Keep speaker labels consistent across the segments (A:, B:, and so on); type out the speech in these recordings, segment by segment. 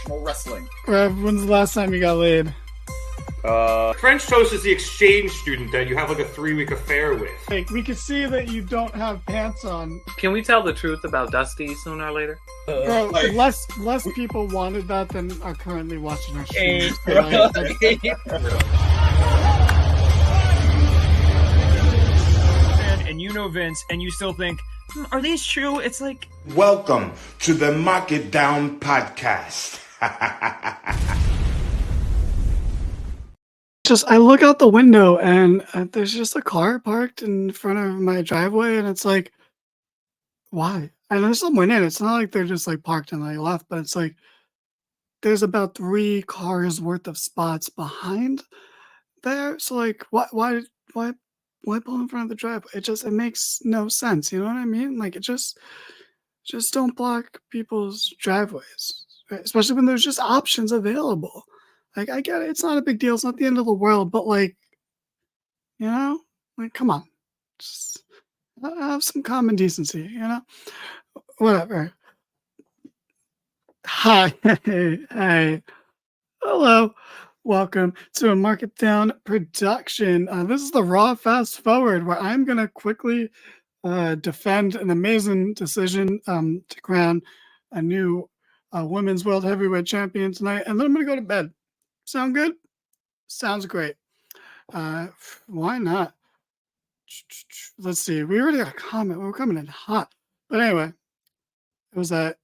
A: professional wrestling.
B: When's the last time you got laid?
C: French Toast is the exchange student that you have like a 3-week affair with.
B: Like, we can see that you don't have pants on.
D: Can we tell the truth about Dusty sooner or later?
B: Bro,
A: like-
B: less people wanted that than are currently watching our
A: Hey,
B: stream.
A: bro.
E: And you know Vince, and you still think, are these true? It's like,
F: Welcome to the Mark It Down podcast.
B: I look out the window and there's just a car parked in front of my driveway, and it's like, why? And there's someone in it. It's not like they're just like parked and they left, but it's like there's about 3 cars worth of spots behind there. So like, why pull in front of the driveway? It makes no sense. You know what I mean? Like, just don't block people's driveways, right? Especially when there's just options available. Like, I get it. It's not a big deal. It's not the end of the world. But, like, you know? Like, come on. Just have some common decency, you know? Whatever. Hi. Hey. Hello. Welcome to a Mark It Down production. This is the Raw Fast Forward, where I'm going to quickly defend an amazing decision to crown a new Women's World Heavyweight Champion tonight. And then I'm going to go to bed. Sound good? Sounds great. Why not? Let's see. We already got a comment. We're coming in hot. But anyway, it was a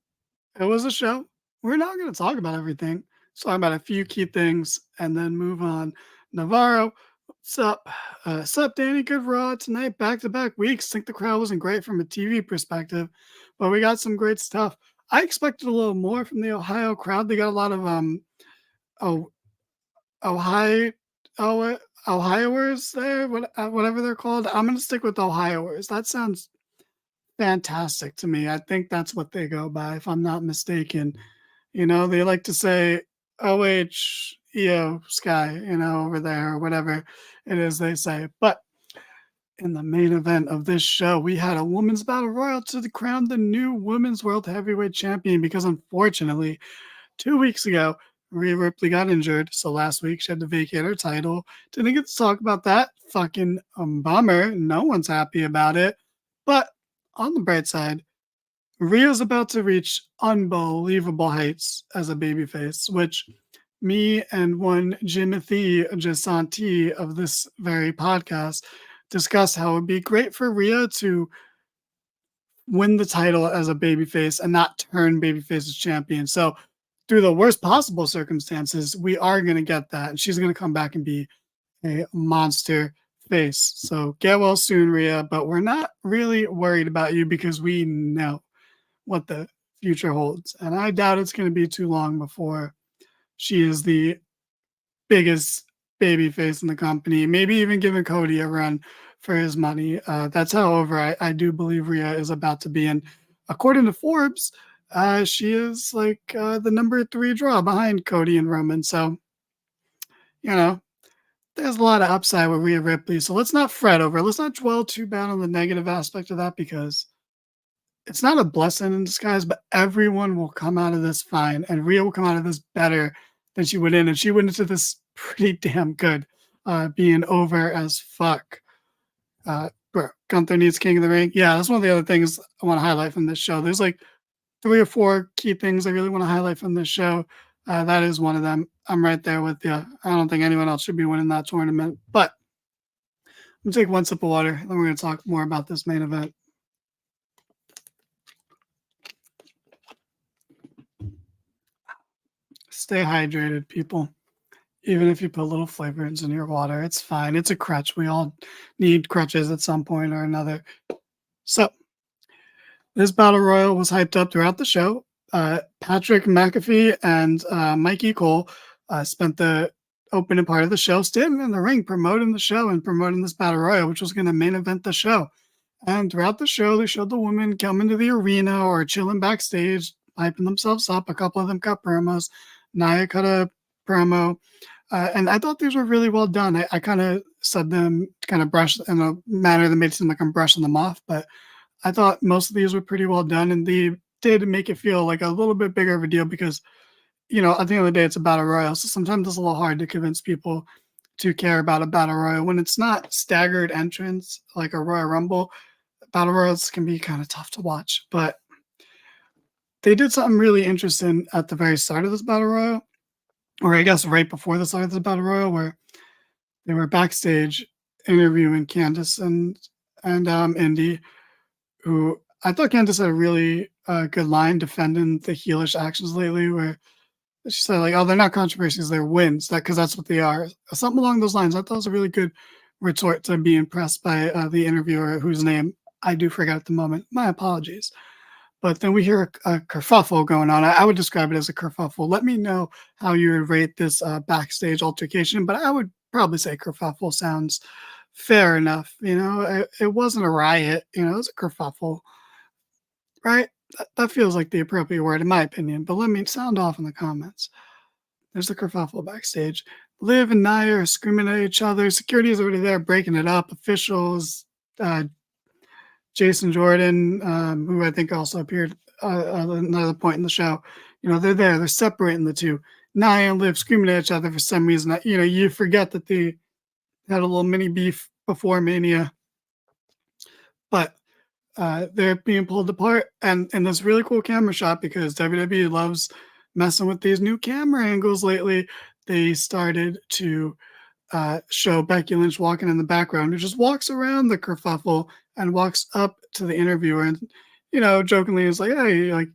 B: show. We're not going to talk about everything. Let's talk about a few key things and then move on. Navarro, what's up? What's up, Danny? Good Raw tonight. Back-to-back weeks. Think the crowd wasn't great from a TV perspective, but we got some great stuff. I expected a little more from the Ohio crowd. They got a lot of Ohioers there, whatever they're called. I'm going to stick with Ohioers. That sounds fantastic to me. I think that's what they go by, if I'm not mistaken. You know, they like to say OHEO Sky, you know, over there, or whatever it is they say. But in the main event of this show, we had a women's battle royal to crown the new Women's World Heavyweight Champion, because unfortunately, 2 weeks ago, Rhea Ripley got injured, so last week she had to vacate her title. Didn't get to talk about that. Fucking bummer. No one's happy about it. But on the bright side, Rhea's about to reach unbelievable heights as a babyface, which me and one Jimothy Jasanti of this very podcast discussed how it would be great for Rhea to win the title as a babyface and not turn babyface as champion. So through the worst possible circumstances, we are going to get that. And she's going to come back and be a monster face. So get well soon, Rhea. But we're not really worried about you because we know what the future holds. And I doubt it's going to be too long before she is the biggest baby face in the company. Maybe even giving Cody a run for his money. That's how over I do believe Rhea is about to be. And according to Forbes, she is like the number 3 draw behind Cody and Roman. So, you know, there's a lot of upside with Rhea Ripley. So let's not fret over it. Let's not dwell too bad on the negative aspect of that, because it's not a blessing in disguise, but everyone will come out of this fine, and Rhea will come out of this better than she went in. And she went into this pretty damn good, being over as fuck. Bro, Gunther needs King of the Ring. Yeah, that's one of the other things I want to highlight from this show. There's like 3 or 4 key things I really want to highlight from this show. That is one of them. I'm right there with you. I don't think anyone else should be winning that tournament. But I'm going to take one sip of water, then we're going to talk more about this main event. Stay hydrated, people. Even if you put little flavorings in your water, it's fine. It's a crutch. We all need crutches at some point or another. So, this battle royal was hyped up throughout the show. Patrick McAfee and Mikey Cole spent the opening part of the show standing in the ring, promoting the show and promoting this battle royal, which was going to main event the show. And throughout the show, they showed the women coming to the arena or chilling backstage, hyping themselves up. A couple of them cut promos. Nia cut a promo. And I thought these were really well done. I kind of said them kind of brushed in a manner that made it seem like I'm brushing them off, but I thought most of these were pretty well done, and they did make it feel like a little bit bigger of a deal because at the end of the day, it's a battle royal. So sometimes it's a little hard to convince people to care about a battle royal when it's not staggered entrance like a Royal Rumble. Battle royals can be kind of tough to watch, but they did something really interesting at the very start of this battle royal, or I guess right before the start of the battle royal, where they were backstage interviewing Candice and Indy, who I thought Candice had a really good line defending the heelish actions lately, where she said like, "Oh, they're not controversies, they're wins," because that's what they are. Something along those lines. I thought was a really good retort to be impressed by the interviewer, whose name I do forget at the moment. My apologies. But then we hear a kerfuffle going on. I would describe it as a kerfuffle. Let me know how you would rate this backstage altercation, but I would probably say kerfuffle sounds fair enough. It wasn't a riot. It was a kerfuffle, right? That feels like the appropriate word in my opinion. But let me sound off in the comments. There's the kerfuffle backstage. Liv and Nia are screaming at each other. Security is already there breaking it up. Officials, Jason Jordan, who I think also appeared at another point in the show, they're there. They're separating the two. Nia and Liv screaming at each other for some reason. You forget that they had a little mini beef before Mania, but they're being pulled apart. And this really cool camera shot, because WWE loves messing with these new camera angles lately. They started to show Becky Lynch walking in the background, who just walks around the kerfuffle and walks up to the interviewer and, jokingly is like, "Hey, like,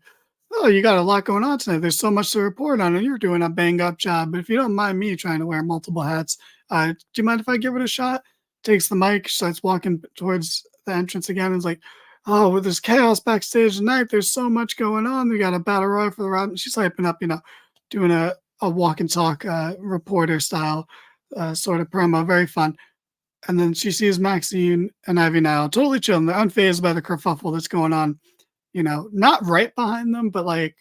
B: oh, you got a lot going on tonight. There's so much to report on and you're doing a bang up job. But if you don't mind me trying to wear multiple hats, do you mind if I give it a shot?" Takes the mic, starts walking towards the entrance again, and is like, "Oh, there's chaos backstage tonight. There's so much going on. We got a battle royal for the round." And she's hyping up, doing a walk and talk reporter style sort of promo, very fun. And then she sees Maxine and Ivy now totally chilling. They're unfazed by the kerfuffle that's going on, not right behind them, but like,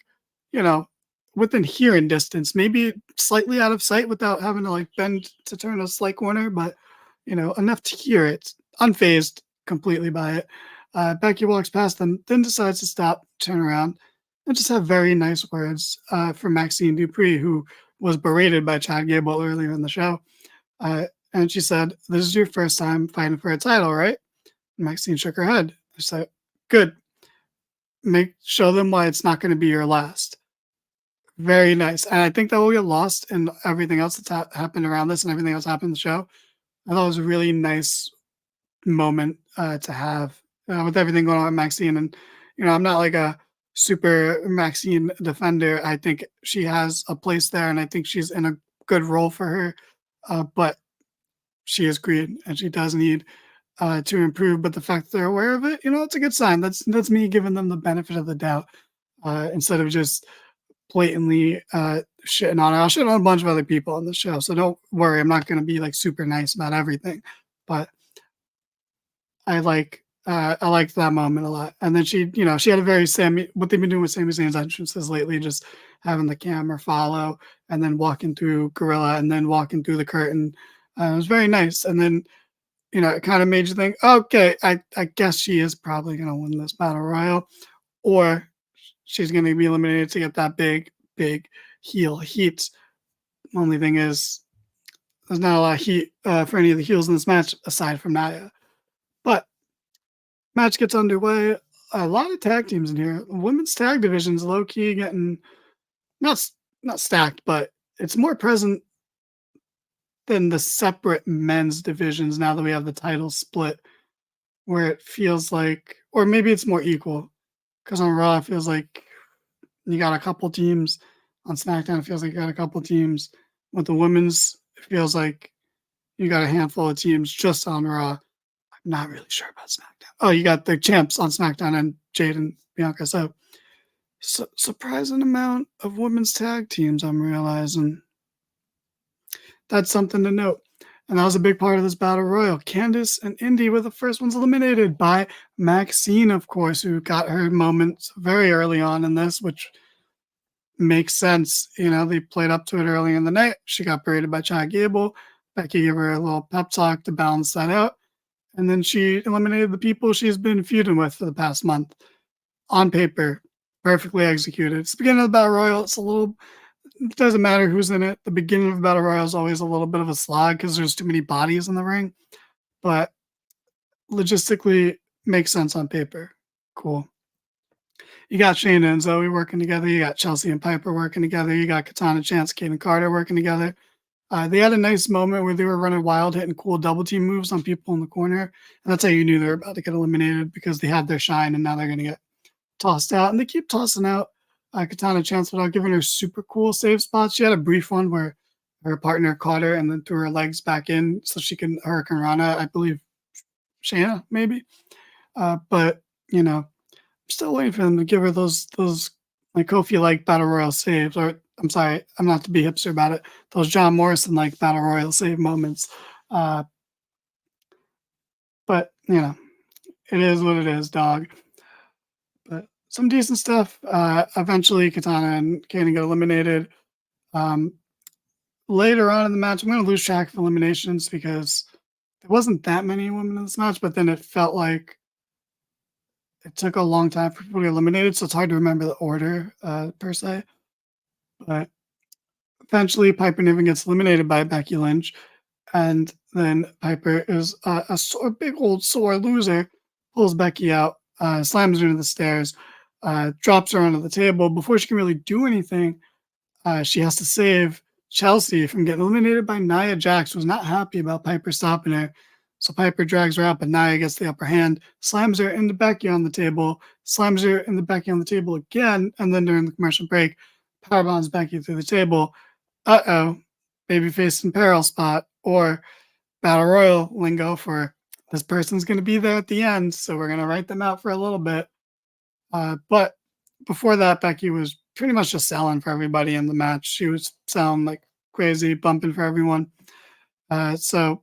B: within hearing distance, maybe slightly out of sight without having to like bend to turn a slight corner, but enough to hear it, unfazed completely by it. Becky walks past them, then decides to stop, turn around, and just have very nice words for Maxine Dupree, who was berated by Chad Gable earlier in the show. And she said, "This is your first time fighting for a title, right?" Maxine shook her head. She said, "Good. Show them why it's not going to be your last." Very nice. And I think that will get lost in everything else that's happened around this and everything else happened in the show. I thought it was a really nice moment to have with everything going on with Maxine. And, I'm not like a super Maxine defender. I think she has a place there, and I think she's in a good role for her. But she is green, and she does need to improve. But the fact that they're aware of it, it's a good sign. That's me giving them the benefit of the doubt instead of just blatantly shitting on her. I'll shit on a bunch of other people on the show, so don't worry. I'm not going to be like super nice about everything, but I liked that moment a lot. And then she had a very what they've been doing with Sami Zayn's entrances lately, just having the camera follow and then walking through Gorilla and then walking through the curtain. It was very nice. And then, it kind of made you think, okay, I guess she is probably going to win this battle royal, or she's going to be eliminated to get that big heel heat. Only thing is, there's not a lot of heat for any of the heels in this match aside from Nia. But match gets underway. A lot of tag teams in here. Women's tag division's low key getting not stacked, but it's more present than the separate men's divisions now that we have the title split, where it feels like, or maybe it's more equal, because on Raw it feels like you got a couple teams. On SmackDown it feels like you got a couple teams. With the women's, it feels like you got a handful of teams just on Raw. I'm not really sure about SmackDown. Oh, you got the champs on SmackDown and Jade and Bianca. So surprising amount of women's tag teams, I'm realizing. That's something to note. And that was a big part of this battle royal. Candice and Indy were the first ones eliminated by Maxine, of course, who got her moments very early on in this, which makes sense. They played up to it early in the night. She got berated by Chad Gable. Becky gave her a little pep talk to balance that out. And then she eliminated the people she's been feuding with for the past month. On paper, perfectly executed. It's the beginning of the battle royal. It's a little it doesn't matter who's in it. The beginning of a battle royal is always a little bit of a slog because there's too many bodies in the ring, but logistically makes sense on paper. Cool. You got Shayna and Zoe working together. You got Chelsea and Piper working together. You got Katana Chance, Kaden Carter working together. They had a nice moment where they were running wild, hitting cool double team moves on people in the corner. And that's how you knew they were about to get eliminated because they had their shine and now they're going to get tossed out. And they keep tossing out Katana Chance without giving her super cool save spots. She had a brief one where her partner caught her and then threw her legs back in so she can Hurricane Rana, I believe, Shayna, maybe. But, you know, I'm still waiting for them to give her those like Kofi-like Battle Royal saves. Or, I'm sorry, I'm not to be hipster about it. Those John Morrison-like Battle Royal save moments. But, you know, it is what it is, dog. But some decent stuff. Eventually, Katana and Kaden get eliminated. Later on in the match, I'm going to lose track of eliminations because there wasn't that many women in this match, but then it felt like it took a long time for people to get eliminated, so it's hard to remember the order per se. But eventually, Piper Niven gets eliminated by Becky Lynch, and then Piper is a big old sore loser, pulls Becky out, slams her into the stairs, drops her onto the table. Before she can really do anything, she has to save Chelsea from getting eliminated by Nia Jax, who's not happy about Piper stopping her. So Piper drags her out, but Nia gets the upper hand, slams her into Becky on the table, slams her into Becky on the table again, and then during the commercial break, powerbombs Becky through the table. Babyface in peril spot, or Battle Royal lingo for this person's going to be there at the end, so we're going to write them out for a little bit. But before that, Becky was pretty much just selling for everybody in the match. She was selling like crazy, bumping for everyone. So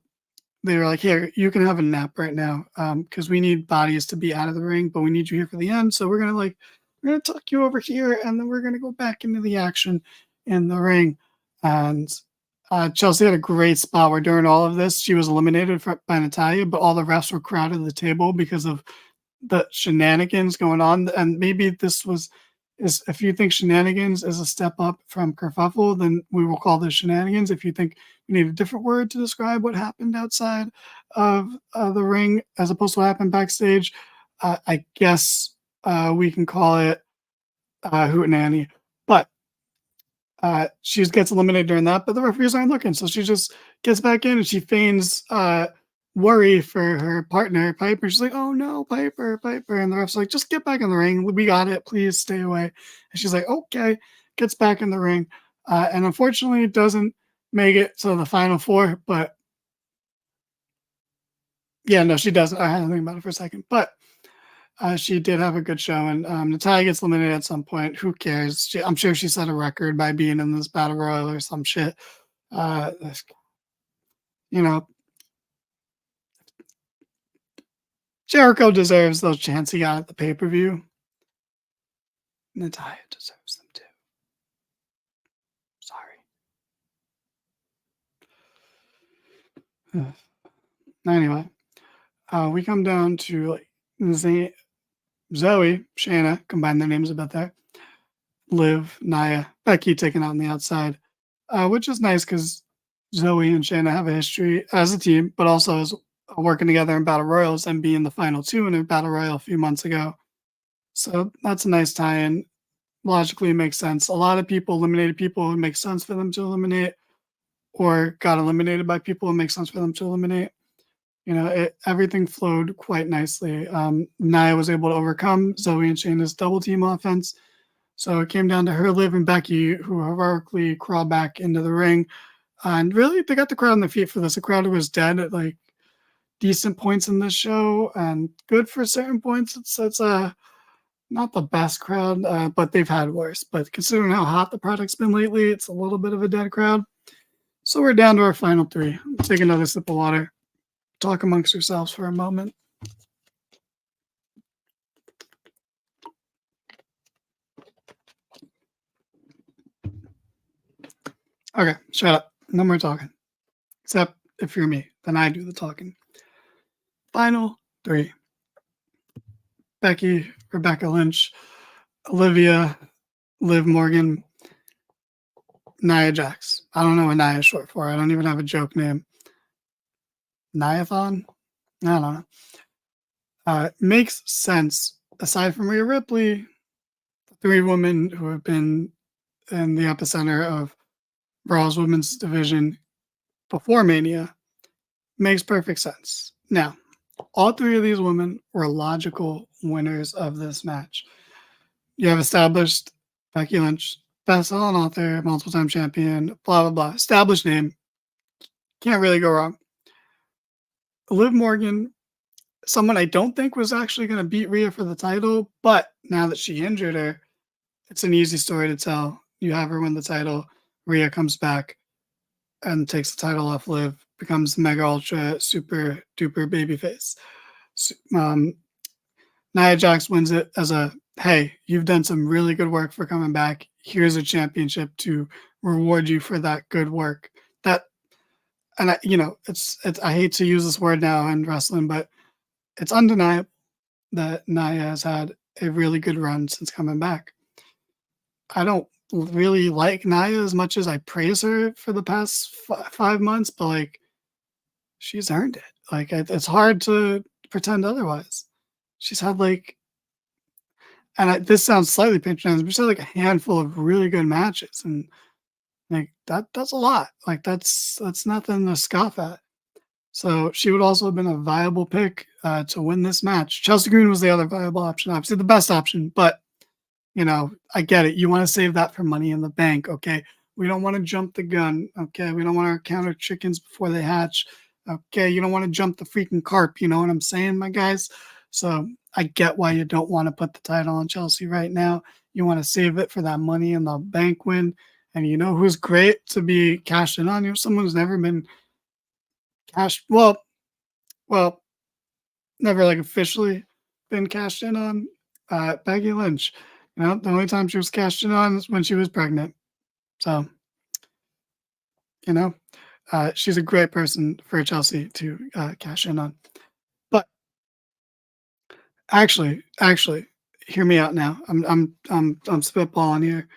B: they were like, here, you can have a nap right now because we need bodies to be out of the ring, but we need you here for the end. So we're going to tuck you over here, and then we're going to go back into the action in the ring. And Chelsea had a great spot where during all of this, she was eliminated by Natalya, but all the refs were crowded the table because of the shenanigans going on. And maybe this is if you think shenanigans is a step up from kerfuffle, then we will call this shenanigans. If you think you need a different word to describe what happened outside of the ring as opposed to what happened backstage, I guess we can call it hootenanny. But she gets eliminated during that, but the referees aren't looking, so she just gets back in and she feigns worry for her partner Piper. She's like, "Oh no, Piper!" And the ref's like, "Just get back in the ring. We got it. Please stay away." And she's like, "Okay." Gets back in the ring, and unfortunately doesn't make it to the final four. But yeah, no, she doesn't. I had to think about it for a second, but she did have a good show, and Natalya gets eliminated at some point. Who cares? I'm sure she set a record by being in this battle royal or some shit. You know, Jericho deserves those chants he got at the pay-per-view. Natalya deserves them too. Sorry. Anyway, we come down to like Zoe, Shayna, combine their names a bit there. Liv, Nia, Becky taken out on the outside, which is nice because Zoe and Shayna have a history as a team, but also as working together in Battle Royals and being the final two in a Battle Royal a few months ago. So that's a nice tie-in. Logically, it makes sense. A lot of people eliminated people who make sense for them to eliminate, or got eliminated by people who make sense for them to eliminate. You know, everything flowed quite nicely. Nia was able to overcome Zoe and Shayna's double team offense. So it came down to her, Liv, and Becky, who heroically crawled back into the ring. And really, they got the crowd on their feet for this. The crowd was dead at like decent points in this show and good for certain points. It's not the best crowd, but they've had worse. But considering how hot the product's been lately, it's a little bit of a dead crowd. So we're down to our final three. Take another sip of water. Talk amongst yourselves for a moment. Okay, shut up. No more talking. Except if you're me, then I do the talking. Final three. Becky, Rebecca Lynch, Olivia, Liv Morgan. Nia Jax. I don't know what Nia is short for. I don't even have a joke name. Niathon? I don't know. Makes sense. Aside from Rhea Ripley, the three women who have been in the epicenter of Raw's women's division before Mania, makes perfect sense. Now, all three of these women were logical winners of this match. You have established Becky Lynch, best-selling author, multiple-time champion, blah, blah, blah. Established name. Can't really go wrong. Liv Morgan, someone I don't think was actually going to beat Rhea for the title, but now that she injured her, it's an easy story to tell. You have her win the title. Rhea comes back and takes the title off Liv, becomes mega ultra super duper babyface. Nia Jax wins it as a, hey, you've done some really good work for coming back. Here's a championship to reward you for that good work. And I hate to use this word now in wrestling, but it's undeniable that Nia has had a really good run since coming back. I don't really like Nia as much as I praise her for the past 5 months, but like, she's earned it. Like, it's hard to pretend otherwise. She's had like, this sounds slightly patronizing, but she's had like a handful of really good matches, and like that's a lot. Like that's nothing to scoff at. So she would also have been a viable pick to win this match. Chelsea Green was the other viable option, obviously the best option, but I get it. You want to save that for Money in the Bank, okay? We don't want to jump the gun, okay? We don't want to count our chickens before they hatch, okay? You don't want to jump the freaking carp, you know what I'm saying, my guys? So I get why you don't want to put the title on Chelsea right now. You want to save it for that Money in the Bank win. And you know who's great to be cashed in on? Someone who's never been cashed, well, never like officially been cashed in on, Becky Lynch. The only time she was cashed in on is when she was pregnant. So, she's a great person for Chelsea to cash in on. But actually, hear me out now. I'm spitballing here.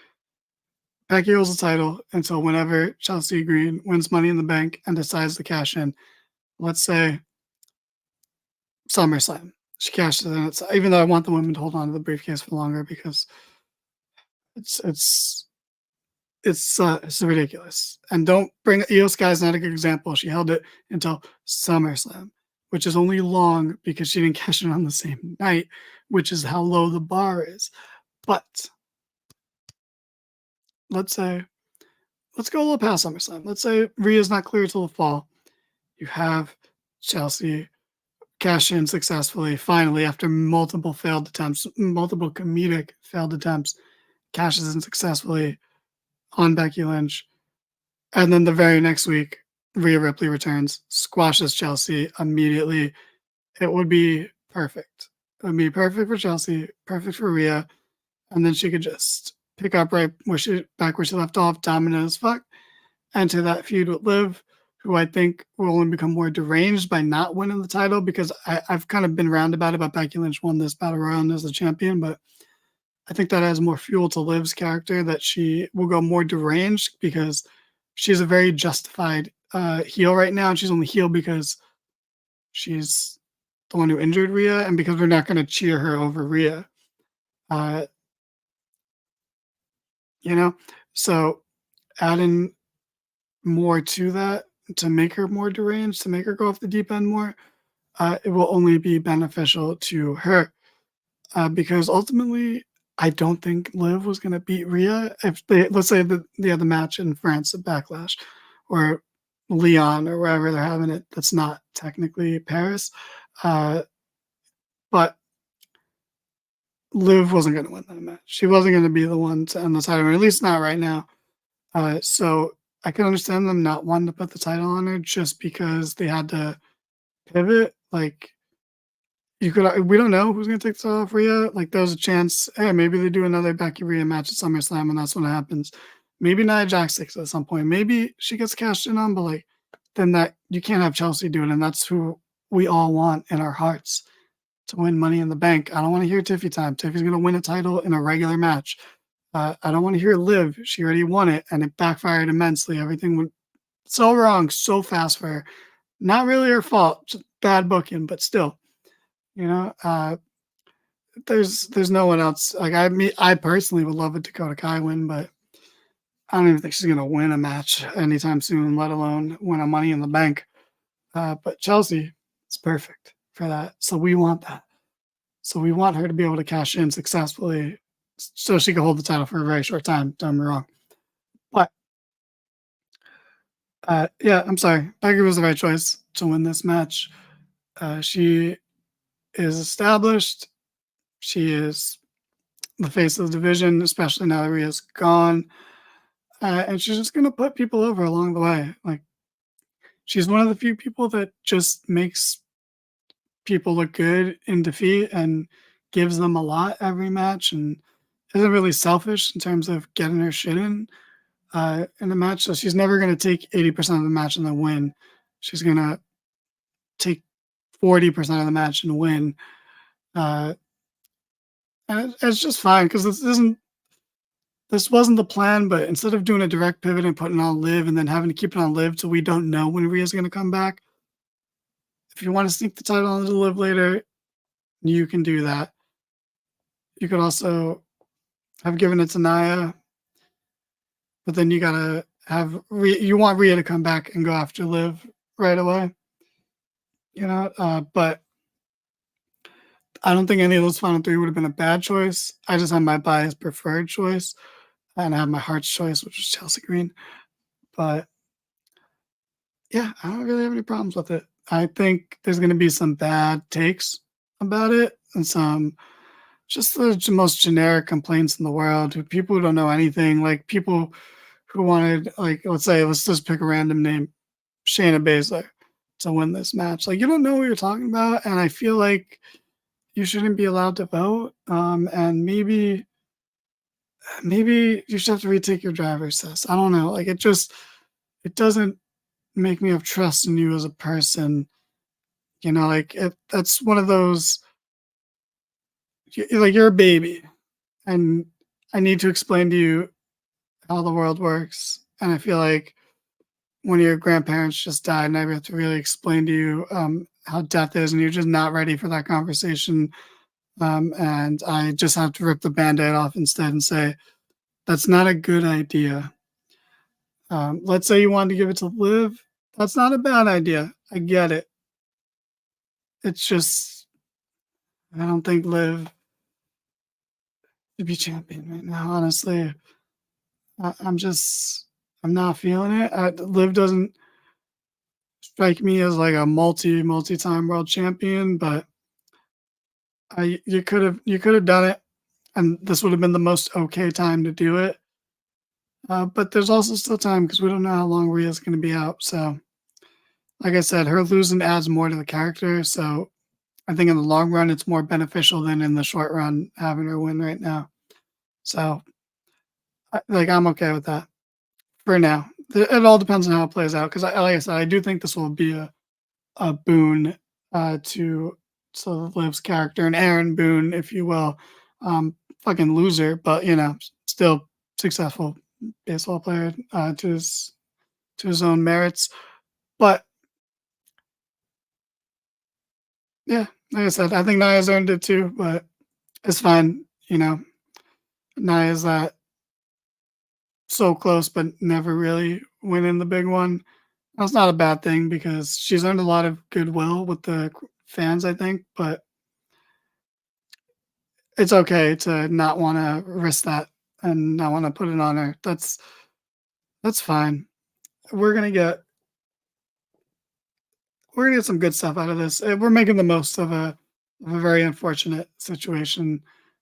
B: Becky holds the title until whenever Chelsea Green wins Money in the Bank and decides to cash in. Let's say SummerSlam. She cashes in. Even though I want the women to hold on to the briefcase for longer because it's ridiculous. And don't bring Io Sky's not a good example. She held it until SummerSlam, which is only long because she didn't cash in on the same night, which is how low the bar is. But let's go a little past SummerSlam. Let's say Rhea's not clear till the fall. You have Chelsea cash in successfully, finally, after multiple comedic failed attempts, cashes in successfully on Becky Lynch. And then the very next week, Rhea Ripley returns, squashes Chelsea immediately. It would be perfect. It would be perfect for Chelsea, perfect for Rhea. And then she could just pick up right where she left off, dominant as fuck, enter that feud with Liv, who I think will only become more deranged by not winning the title, because I've kind of been roundabout about Becky Lynch won this Battle Royal and as the champion, but I think that adds more fuel to Liv's character, that she will go more deranged because she's a very justified heel right now, and she's only heel because she's the one who injured Rhea and because we're not going to cheer her over Rhea. So adding more to that to make her more deranged, to make her go off the deep end more, it will only be beneficial to her, because ultimately I don't think Liv was going to beat Rhea if let's say they had the match in France at Backlash or Lyon or wherever they're having it. That's not technically Paris, but Liv wasn't going to win that match. She wasn't going to be the one to end the title, or at least not right now. So I can understand them not wanting to put the title on her just because they had to pivot. Like, we don't know who's going to take the title off Rhea. Like, there was a chance, hey, maybe they do another Becky Rhea match at SummerSlam, and that's when it happens. Maybe Nia Jax takes it at some point. Maybe she gets cashed in on, but like, then that you can't have Chelsea do it, and that's who we all want in our hearts to win Money in the Bank. I don't want to hear Tiffy time. Tiffy's going to win a title in a regular match. I don't want to hear Liv. She already won it, and it backfired immensely. Everything went so wrong so fast for her. Not really her fault, just bad booking, but still, you know, there's no one else. Like I personally would love a Dakota Kai win, but I don't even think she's gonna win a match anytime soon, let alone win a Money in the Bank. But Chelsea is perfect for that, so we want that. So we want her to be able to cash in successfully, so she can hold the title for a very short time. Don't get me wrong, but yeah, I'm sorry. Becky was the right choice to win this match. She is established. She is the face of the division, especially now that Rhea's gone. And she's just going to put people over along the way. Like, she's one of the few people that just makes people look good in defeat and gives them a lot every match and isn't really selfish in terms of getting her shit in the match. So she's never going to take 80% of the match and then win. She's going to take 40% of the match and win. And it's just fine because this wasn't the plan, but instead of doing a direct pivot and putting on Liv and then having to keep it on Liv till we don't know when Rhea's going to come back, if you want to sneak the title onto Liv later, you can do that. You could also have given it to Nia, but then you gotta have you want Rhea to come back and go after Liv right away, but I don't think any of those final three would have been a bad choice. I just had my biased preferred choice, and I had my heart's choice, which was Chelsea Green. But yeah, I don't really have any problems with it. I think there's going to be some bad takes about it and some just the most generic complaints in the world. People who don't know anything, like people who wanted, like, let's just pick a random name, Shayna Baszler, to win this match. Like, you don't know what you're talking about, and I feel like you shouldn't be allowed to vote. And maybe you should have to retake your driver's test. I don't know. Like, it doesn't make me have trust in you as a person. That's one of those, like, you're a baby and I need to explain to you how the world works. And I feel like one of your grandparents just died and I have to really explain to you how death is, and you're just not ready for that conversation. And I just have to rip the Band-Aid off instead and say, that's not a good idea. Let's say you wanted to give it to Liv. That's not a bad idea. I get it. It's just, I don't think Liv should be champion right now, honestly. I'm not feeling it. Liv doesn't strike me as like a multi-time world champion, but you could have done it, and this would have been the most okay time to do it. But there's also still time because we don't know how long Rhea's going to be out. So, like I said, her losing adds more to the character. So, I think in the long run, it's more beneficial than in the short run having her win right now. So, I'm okay with that for now. It all depends on how it plays out because, like I said, I do think this will be a boon to Liv's character, an Aaron boon, if you will. Fucking loser, but still successful baseball player to his own merits. But yeah, like I said, I think Nia's earned it too, but it's fine. Nia's that so close, but never really winning the big one. That's not a bad thing because she's earned a lot of goodwill with the fans, I think, but it's okay to not want to risk that and not want to put it on her. That's fine. We're gonna get some good stuff out of this. We're making the most of a very unfortunate situation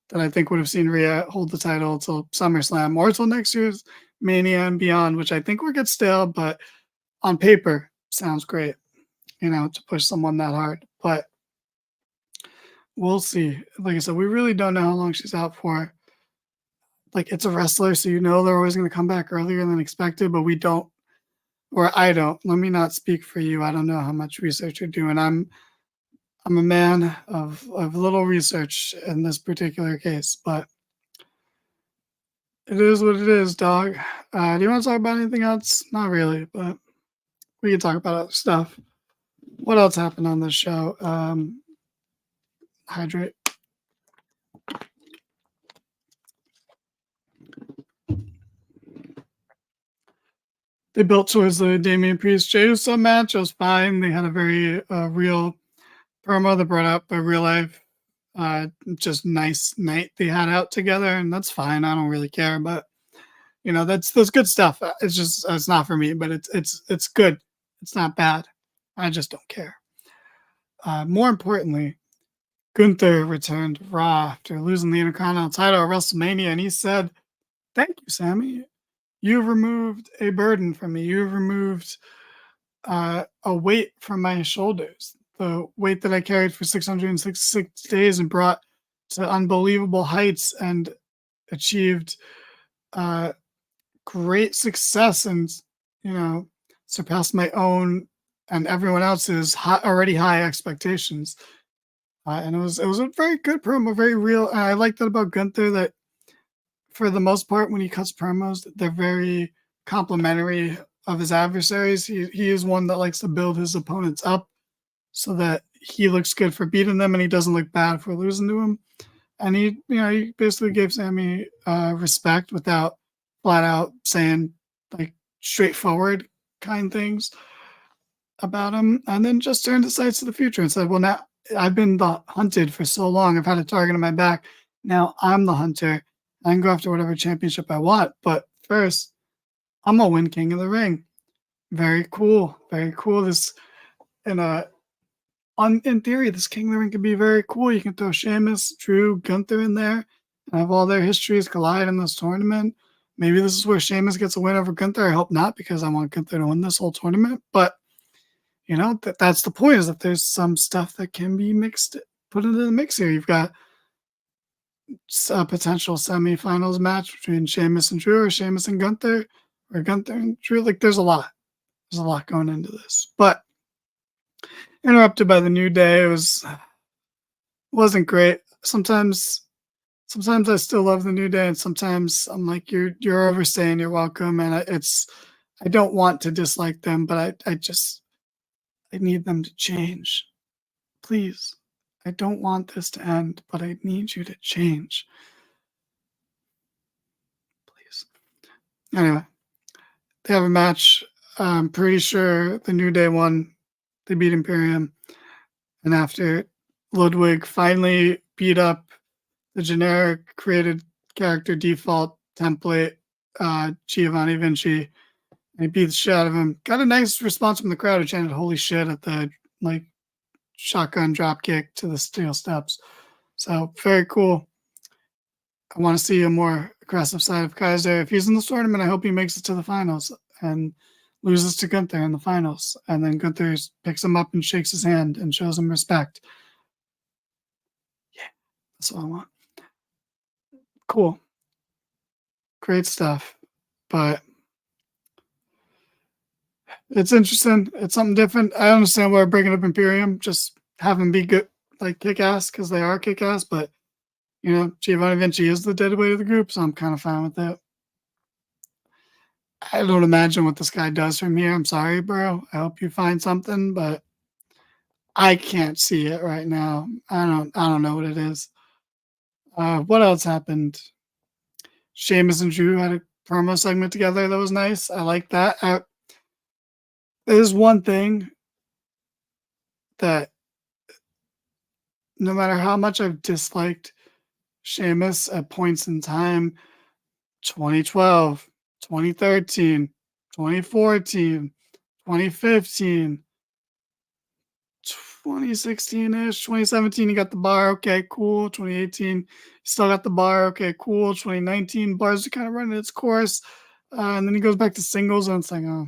B: that I think would have seen Rhea hold the title until SummerSlam or until next year's Mania and beyond, which I think will get stale, but on paper sounds great, to push someone that hard. But we'll see. Like I said, we really don't know how long she's out for. Like, it's a wrestler, so they're always going to come back earlier than expected, but we don't, or I don't. Let me not speak for you. I don't know how much research you're doing. I'm a man of little research in this particular case, but It is what it is, dog. Do you want to talk about anything else? Not really, but we can talk about other stuff. What else happened on this show? Hydrate. They built towards the Damian Priest Jey Uso match. It was fine. They had a very real promo that brought up a real life, just nice night they had out together, and that's fine. I don't really care, but you know that's good stuff. It's not for me, but it's good. It's not bad. I just don't care. More importantly, Gunther returned to Raw after losing the Intercontinental title at WrestleMania, and he said, "Thank you, Sammy. You've removed a burden from me. You've removed a weight from my shoulders. The weight that I carried for 666 days and brought to unbelievable heights and achieved great success and, you know, surpassed my own and everyone else's already high expectations." And it was a very good promo, very real. And I like that about Gunther, that for the most part, when he cuts promos, they're very complimentary of his adversaries. He is one that likes to build his opponents up so that he looks good for beating them and he doesn't look bad for losing to him. And he basically gave Sammy respect without flat out saying like straightforward kind things about him, and then just turned his sights to the future and said, "Well, now I've been hunted for so long. I've had a target on my back. Now I'm the hunter. I can go after whatever championship I want. But first, I'm gonna win King of the Ring." Very cool. Very cool. This in theory, this King of the Ring can be very cool. You can throw Sheamus, Drew, Gunther in there and have all their histories collide in this tournament. Maybe this is where Sheamus gets a win over Gunther. I hope not, because I want Gunther to win this whole tournament. But you know, that's the point, is that there's some stuff that can be put into the mix here. You've got a potential semifinals match between Sheamus and Drew, or Sheamus and Gunther, or Gunther and Drew. Like, there's a lot going into this. But interrupted by the New Day, wasn't great. Sometimes I still love the New Day, and sometimes I'm like, you're overstaying your welcome, and I don't want to dislike them, but I need them to change. Please. I don't want this to end, but I need you to change. Please. Anyway, they have a match. I'm pretty sure the New Day won. They beat Imperium. And after Ludwig finally beat up the generic created character default template, Giovanni Vinci, he beat the shit out of him. Got a nice response from the crowd who chanted "Holy shit" at the shotgun drop kick to the steel steps. So very cool. I want to see a more aggressive side of Kaiser. If he's in this tournament, I hope he makes it to the finals and loses to Gunther in the finals. And then Gunther picks him up and shakes his hand and shows him respect. Yeah, that's what I want. Cool. Great stuff. But it's interesting. It's something different. I understand why we're breaking up Imperium. Just have them be good, like kick-ass, because they are kick-ass. But, you know, Giovanni Vinci is the dead weight of the group, so I'm kind of fine with that. I don't imagine what this guy does from here. I'm sorry, bro. I hope you find something, but I can't see it right now. I don't know what it is. What else happened? Sheamus and Drew had a promo segment together that was nice. I like that. There's one thing that no matter how much I've disliked Sheamus at points in time, 2012, 2013, 2014, 2015, 2016-ish, 2017, he got the bar. Okay, cool. 2018, still got the bar. Okay, cool. 2019, bars are kind of running its course. And then he goes back to singles, and it's like, oh.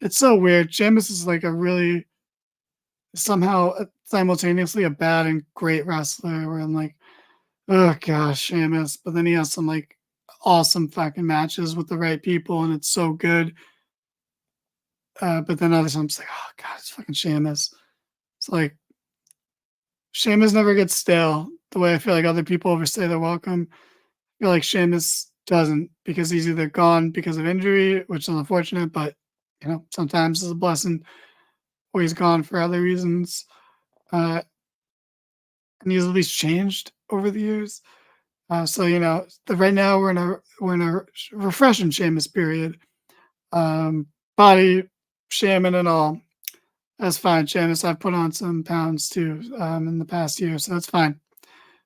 B: It's so weird. Sheamus is like a really somehow simultaneously a bad and great wrestler, where I'm like, oh gosh, Sheamus. But then he has some like awesome fucking matches with the right people, and it's so good. But then other times, like, oh god, it's fucking Sheamus. It's like Sheamus never gets stale the way I feel like other people overstay their welcome. I feel like Sheamus doesn't, because he's either gone because of injury, which is unfortunate, but sometimes it's a blessing, or he's gone for other reasons. And he's at least changed over the years. So right now we're in a refreshing Sheamus period. Body shaming and all. That's fine, Sheamus. I've put on some pounds too in the past year, so that's fine.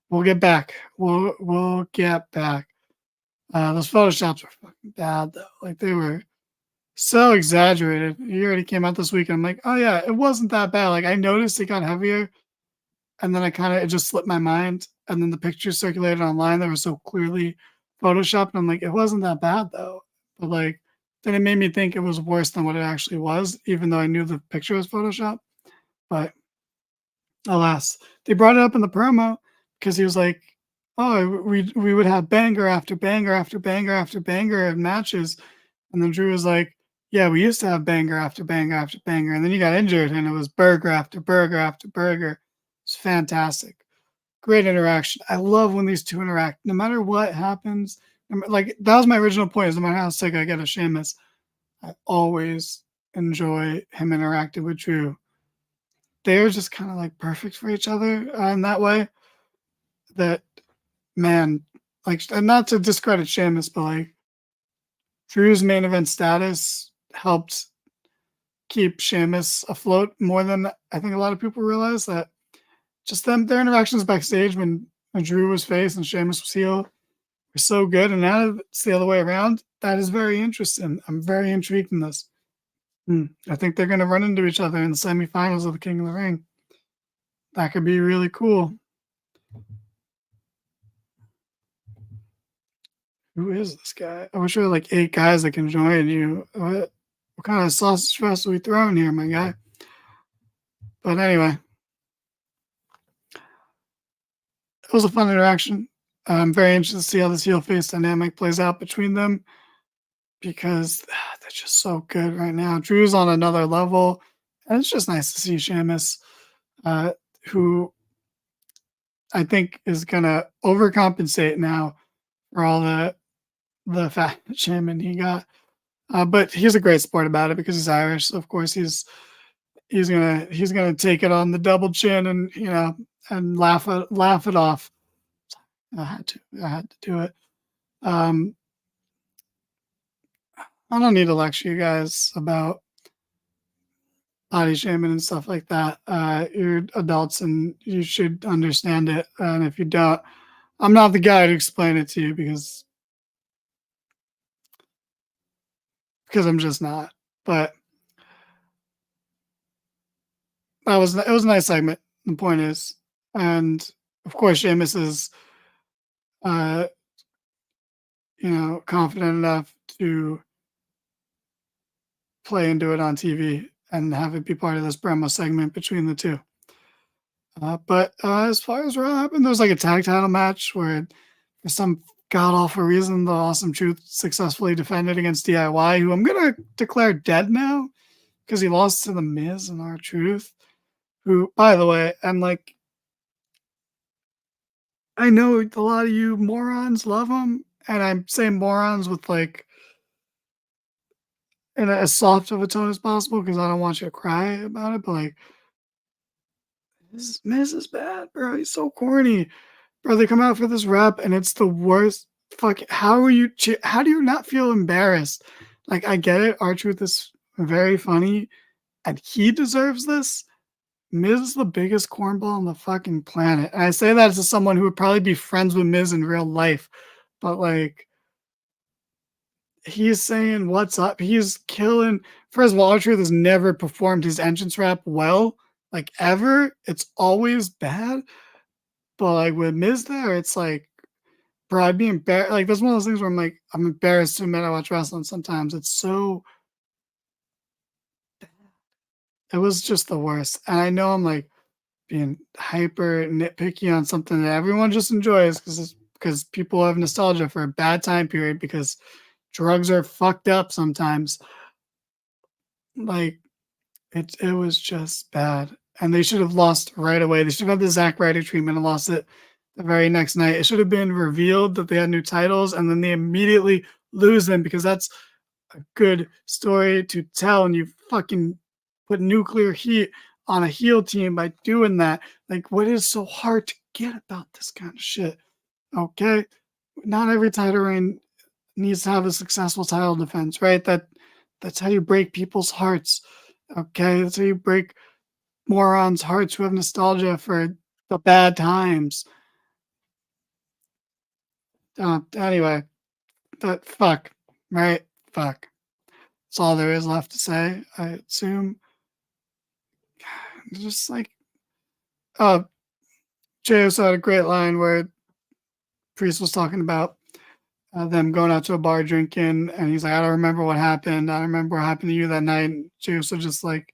B: We'll get back. We'll get back. Those photoshops were fucking bad though. Like they were so exaggerated. He already came out this week, and I'm like, oh yeah, it wasn't that bad. Like I noticed it got heavier, and then it just slipped my mind. And then the pictures circulated online that were so clearly photoshopped. And I'm like, it wasn't that bad though. But like, then it made me think it was worse than what it actually was, even though I knew the picture was photoshopped. But alas, they brought it up in the promo because he was like, oh, we would have banger after banger after banger after banger of matches. And then Drew was like, yeah, we used to have banger after banger after banger. And then you got injured and it was burger after burger after burger. It's fantastic. Great interaction. I love when these two interact. No matter what happens, like that was my original point. Is no matter how sick I get of Sheamus, I always enjoy him interacting with Drew. They're just kind of like perfect for each other in that way. That man, like, and not to discredit Sheamus, but like Drew's main event status helped keep Sheamus afloat more than I think a lot of people realize. That just their interactions backstage when Drew was face and Sheamus was heel were so good, and now it's the other way around. That is very interesting. I'm very intrigued in this. I think they're going to run into each other in the semifinals of the King of the Ring. That could be really cool. Who is this guy? I wish there were like 8 guys that can join you. What kind of sausage fest are we throwing here, my guy? But anyway. It was a fun interaction. I'm very interested to see how this heel face dynamic plays out between them, because they're just so good right now. Drew's on another level, and it's just nice to see Sheamus, who I think is gonna overcompensate now for all the fat shaming he got. But he's a great sport about it because he's Irish, so of course he's gonna take it on the double chin and laugh it off. I had to do it. I don't need to lecture you guys about body shaming and stuff like that. You're adults and you should understand it. And if you don't, I'm not the guy to explain it to you because I'm just not. But it was a nice segment. The point is, and of course, Sheamus is, confident enough to play into it on TV and have it be part of this promo segment between the two. But as far as Raw happened, there was like a tag title match where, for some god awful reason, the Awesome Truth successfully defended against DIY, who I'm gonna declare dead now because he lost to the Miz and R-Truth. Who, by the way, and like, I know a lot of you morons love him, and I'm saying morons with like in as soft of a tone as possible because I don't want you to cry about it. But like, Miz is bad, bro. He's so corny, bro. They come out for this rep, and it's the worst. Fuck. How do you not feel embarrassed? Like, I get it. R-Truth is very funny, and he deserves this. Miz is the biggest cornball on the fucking planet. And I say that as someone who would probably be friends with Miz in real life. But like, he's saying what's up. He's killing. First of all, R-Truth has never performed his entrance rap well, like ever. It's always bad. But like with Miz there, it's like, bro, I'd be embarrassed. Like, that's one of those things where I'm like, I'm embarrassed to admit I watch wrestling sometimes. It's so bad. It was just the worst. And I know I'm like being hyper nitpicky on something that everyone just enjoys because people have nostalgia for a bad time period because drugs are fucked up sometimes. Like, it was just bad. And they should have lost right away. They should have had the Zack Ryder treatment and lost it the very next night. It should have been revealed that they had new titles, and then they immediately lose them, because that's a good story to tell. And you fucking put nuclear heat on a heel team by doing that. Like, what is so hard to get about this kind of shit? Okay, not every title reign needs to have a successful title defense, right? That's how you break people's hearts. Okay, that's how you break morons' hearts who have nostalgia for the bad times. Anyway, that fuck, right? Fuck. That's all there is left to say, I assume. Just like, Jey Uso had a great line where Priest was talking about them going out to a bar drinking, and he's like, I don't remember what happened. I don't remember what happened to you that night. And Jey Uso just like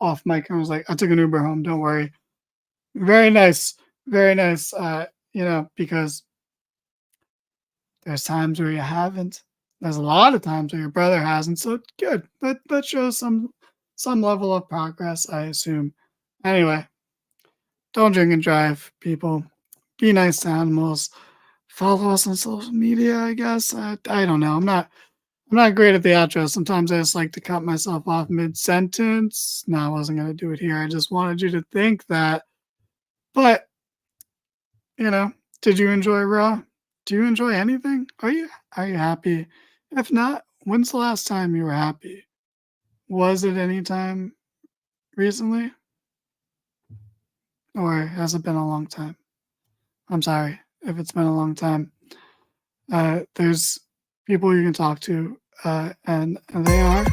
B: off mic and was like, I took an Uber home. Don't worry. Very nice. Very nice. Because there's times where you haven't. There's a lot of times where your brother hasn't. So good. That shows some level of progress, I assume. Anyway, don't drink and drive, people. Be nice to animals. Follow us on social media, I guess. I don't know. I'm not great at the outro. Sometimes I just like to cut myself off mid-sentence. No, I wasn't going to do it here. I just wanted you to think that. But, did you enjoy Raw? Do you enjoy anything? Are you happy? If not, when's the last time you were happy? Was it any time recently? Or has it been a long time? I'm sorry if it's been a long time. There's people you can talk to, and they are